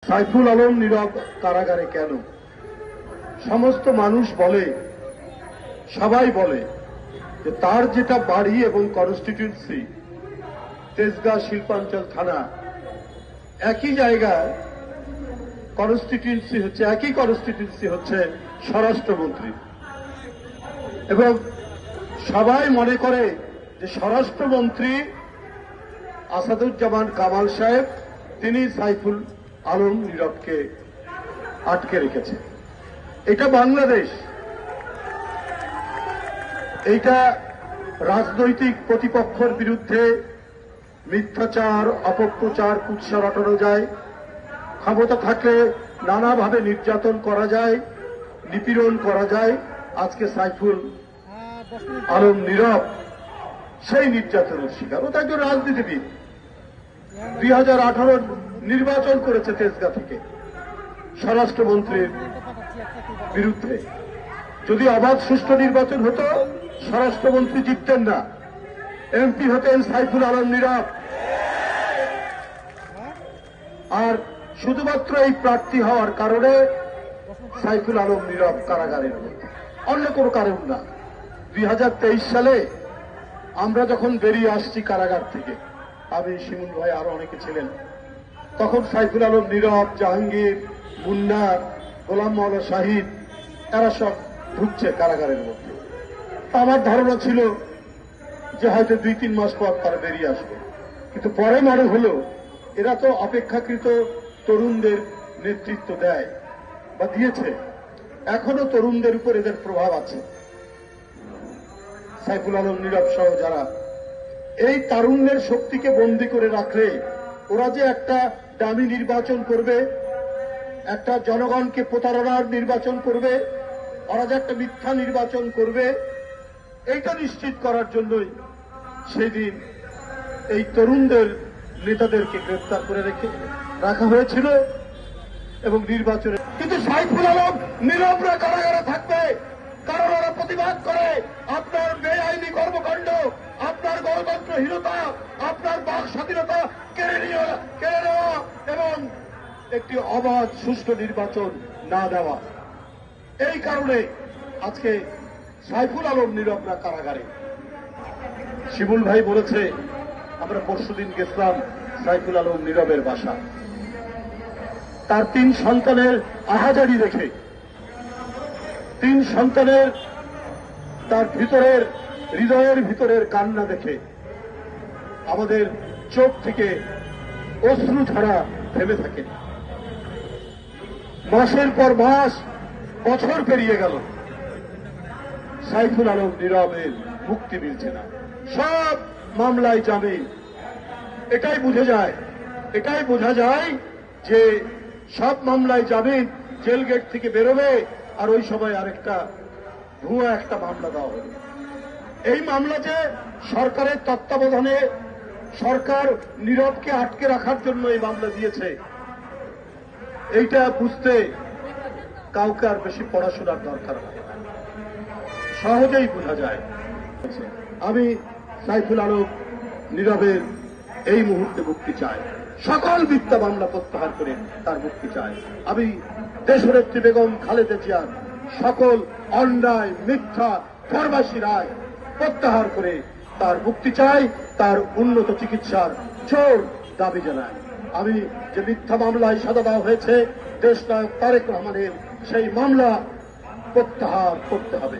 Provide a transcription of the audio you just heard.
সাইফুল আলম নীরব কারাগারে কেন? সমস্ত মানুষ বলে, সবাই বলে যে তার যেটা বাড়ি এবং কনস্টিটিউয়েন্সি তেজগাঁ শিল্পাঞ্চল থানা একই জায়গায়, একই কনস্টিটিউয়েন্সি হচ্ছে স্বরাষ্ট্রমন্ত্রী, এবং সবাই মনে করে যে স্বরাষ্ট্রমন্ত্রী আসাদুজ্জামান কামাল সাহেব তিনি সাইফুল আলম নীরবকে আটকে রেখেছে। এটা বাংলাদেশ, এইটা রাজনৈতিক প্রতিপক্ষের বিরুদ্ধে মিথ্যাচার, অপপ্রচার, কুৎসা রটানো যায়, ক্ষমতা থাকলে নানাভাবে নির্যাতন করা যায়, নিপীড়ন করা যায়। আজকে সাইফুল আলম নীরব সেই নির্যাতনের শিকার। ও তো একজন রাজনীতিবিদ, 2018 নির্বাচন করেছে তেজগাঁ থেকে স্বরাষ্ট্রমন্ত্রীর বিরুদ্ধে। যদি অবাধ সুষ্ঠু নির্বাচন হতো স্বরাষ্ট্রমন্ত্রী জিততেন না, এমপি হতেন সাইফুল আলম নীরব। আর শুধুমাত্র এই প্রার্থী হওয়ার কারণে সাইফুল আলম নীরব কারাগারের মধ্যে, অন্য কোনো কারণ না। 2023 সালে আমরা যখন বেরিয়ে আসছি কারাগার থেকে, আমি, শিমুল ভাই, আরো অনেকে ছিলেন, তখন সাইফুল আলম নীরব, জাহাঙ্গীর, মুন্না, গোলাম মওলা শাহিদ এরা সব ঢুকছে কারাগারের মধ্যে। আমার ধারণা ছিল যে হয়তো 2-3 মাস পর তারা বেরিয়ে আসবে, কিন্তু পরে মনে হলো এরা তো অপেক্ষাকৃত তরুণদের নেতৃত্ব দেয় বা দিয়েছে, এখনো তরুণদের উপর এদের প্রভাব আছে। সাইফুল আলম নীরব সহ যারা এই তারুণ্যের শক্তিকে বন্দী করে রাখলে ওরা যে একটা দামি নির্বাচন করবে, একটা জনগণকে প্রতারণার নির্বাচন করবে, ওরা যে একটা মিথ্যা নির্বাচন করবে, এইটা নিশ্চিত করার জন্যই সেই দিন এই তরুণদের নেতাদেরকে গ্রেফতার করে রাখা হয়েছিল এবং নির্বাচনে। কিন্তু সাইফুল আলম নীরবরা কারাগারে থাকবে, কারণ ওরা প্রতিবাদ করে আপনার বেআইনি কর্মকাণ্ড, আপনার গণতন্ত্রহীনতা, আপনার বাক স্বাধীনতা কেড়ে নেওয়া এবং একটি অবাধ সুষ্ঠু নির্বাচন না দেওয়া। এই কারণে আজকে সাইফুল আলম নীরবরা কারাগারে। শিমুল ভাই বলেছে, আমরা পরশুদিন গেছিলাম সাইফুল আলম নীরবের বাসা। তার 3 সন্তানের আহাজারি দেখে, 3 সন্তানের তার হৃদয়ের ভিতরের কান্না দেখে আমাদের চোখ থেকে অশ্রু ধারা থেমে থাকে। মাসের পর মাস, বছর পেরিয়ে গেল, সাইফুল আলম নীরবের মুক্তি মিলছে না। সব মামলায় জামিন। এটাই বোঝা যায় যে সব মামলায় জামিন, জেল গেট থেকে বেরোবে, আর ওই সময় আরেকটা ভুয়া একটা মামলা দেওয়া হবে। এই মামলা যে সরকারের তত্ত্বাবধানে সরকার নীরবকে আটকে রাখার জন্য এই মামলা দিয়েছে, এইটা বুঝতে কাউকে আর বেশি পড়াশোনার দরকার হয় না, সহজেই বোঝা যায়। আমি সাইফুল আলম নীরবের এই মুহূর্তে মুক্তি চাই, সকল মিথ্যা মামলা প্রত্যাহার করে তার মুক্তি চাই। আমি দেশনেত্রী বেগম খালেদা জিয়ার সকল অন্যায়, মিথ্যা, ফরমাশি রায় প্রত্যাহার করে তার মুক্তি চাই, তার উন্নত চিকিৎসার জোর দাবি জানাই। আমি যে মিথ্যা মামলায় সাজা দেওয়া হয়েছে দেশনায়ক তারেক রহমানের, সেই মামলা প্রত্যাহার করতে হবে।